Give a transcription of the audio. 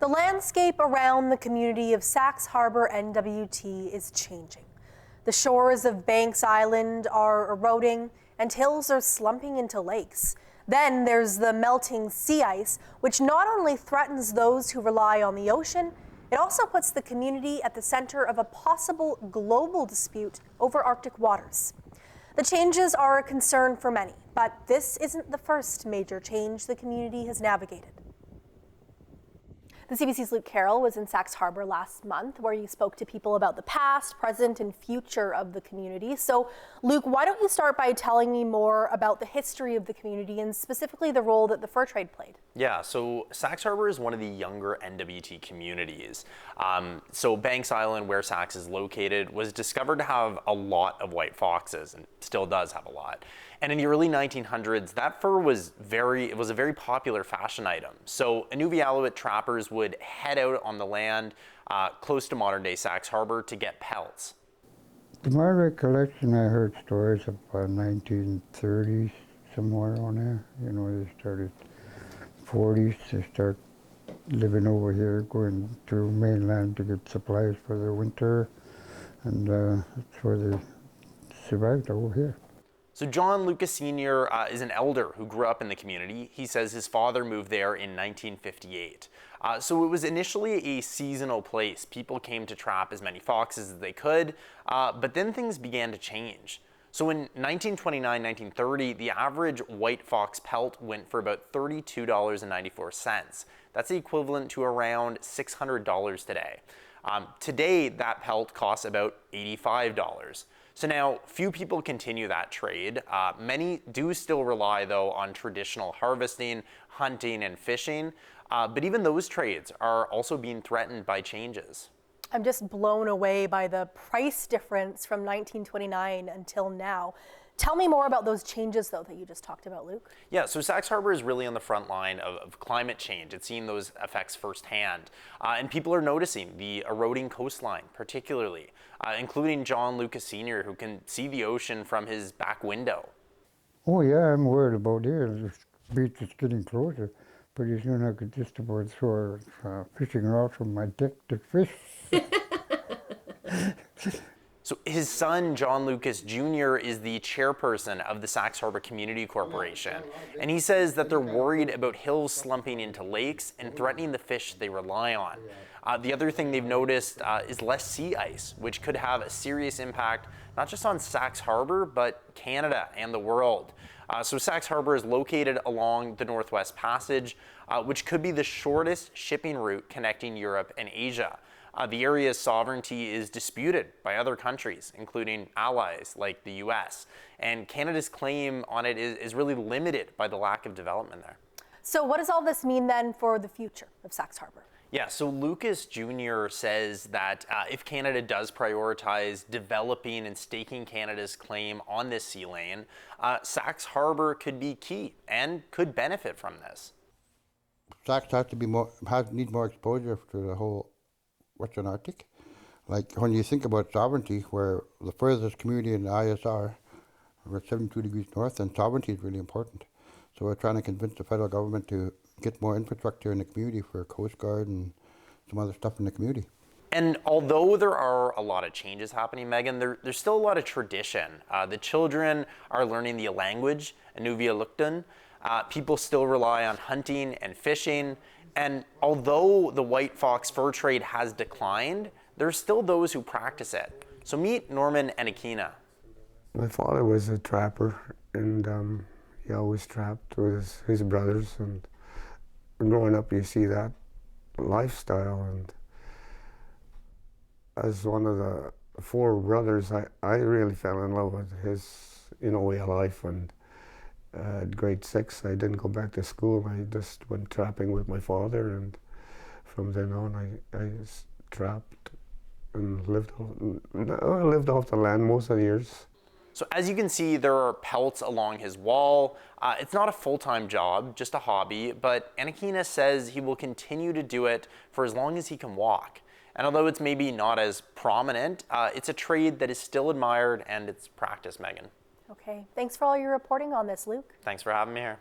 The landscape around the community of Sachs Harbour, N.W.T. is changing. The shores of Banks Island are eroding and hills are slumping into lakes. Then there's the melting sea ice, which not only threatens those who rely on the ocean, it also puts the community at the center of a possible global dispute over Arctic waters. The changes are a concern for many, but this isn't the first major change the community has navigated. The CBC's Luke Carroll was in Sachs Harbour last month, where he spoke to people about the past, present, and future of the community. So, Luke, why don't you start by telling me more about the history of the community and specifically the role that the fur trade played? Yeah, so Sachs Harbour is one of the younger N.W.T. communities. So Banks Island, where Sachs is located, was discovered to have a lot of white foxes, and still does have a lot. And in the early 1900s, that fur was a very popular fashion item. So N.W.T. trappers would head out on the land close to modern-day Sachs Harbour to get pelts. To my recollection, I heard stories about 1930s, somewhere on there. You know, they started 40s, they start living over here, going to mainland to get supplies for the winter, and that's where they survived over here. So John Lucas Sr. Is an elder who grew up in the community. He says his father moved there in 1958. So it was initially a seasonal place. People came to trap as many foxes as they could, but then things began to change. So in 1929, 1930, the average white fox pelt went for about $32.94. That's the equivalent to around $600 today. Today, that pelt costs about $85. So now, few people continue that trade. Many do still rely, though, on traditional harvesting, hunting, and fishing. But even those trades are also being threatened by changes. I'm just blown away by the price difference from 1929 until now. Tell me more about those changes, though, that you just talked about, Luke. Yeah, so Sachs Harbour is really on the front line of climate change. It's seeing those effects firsthand. And people are noticing the eroding coastline, particularly, including John Lucas Sr., who can see the ocean from his back window. Oh yeah, I'm worried about it. The beach is getting closer. Pretty soon I could just about throw a fishing rod from my deck to fish. So his son, John Lucas Jr., is the chairperson of the Sachs Harbour Community Corporation. And he says that they're worried about hills slumping into lakes and threatening the fish they rely on. The other thing they've noticed is less sea ice, which could have a serious impact not just on Sachs Harbour, but Canada and the world. So Sachs Harbour is located along the Northwest Passage, which could be the shortest shipping route connecting Europe and Asia. The area's sovereignty is disputed by other countries, including allies like the US. And Canada's claim on it is really limited by the lack of development there. So what does all this mean then for the future of Sachs Harbour? Yeah, so Lucas Jr. says that if Canada does prioritize developing and staking Canada's claim on this sea lane, Sachs Harbour could be key and could benefit from this. Sachs has to be needs more exposure to the whole Western Arctic. Like when you think about sovereignty, where the furthest community in the ISR, we're 72 degrees north, and sovereignty is really important. So we're trying to convince the federal government to get more infrastructure in the community for Coast Guard and some other stuff in the community. And although there are a lot of changes happening, Megan, there's still a lot of tradition. The children are learning the language, N.W.T. People still rely on hunting and fishing. And although the white fox fur trade has declined, there are still those who practice it. So meet Norman and Akina. My father was a trapper, and he always trapped with his brothers. And growing up, you see that lifestyle. And as one of the four brothers, I really fell in love with his, way of life. And at grade 6, I didn't go back to school. I just went trapping with my father, and from then on, I trapped and lived off the land most of the years. So as you can see, there are pelts along his wall. It's not a full-time job, just a hobby, but Anakina says he will continue to do it for as long as he can walk. And although it's maybe not as prominent, it's a trade that is still admired and it's practiced, Megan. Okay, thanks for all your reporting on this, Luke. Thanks for having me here.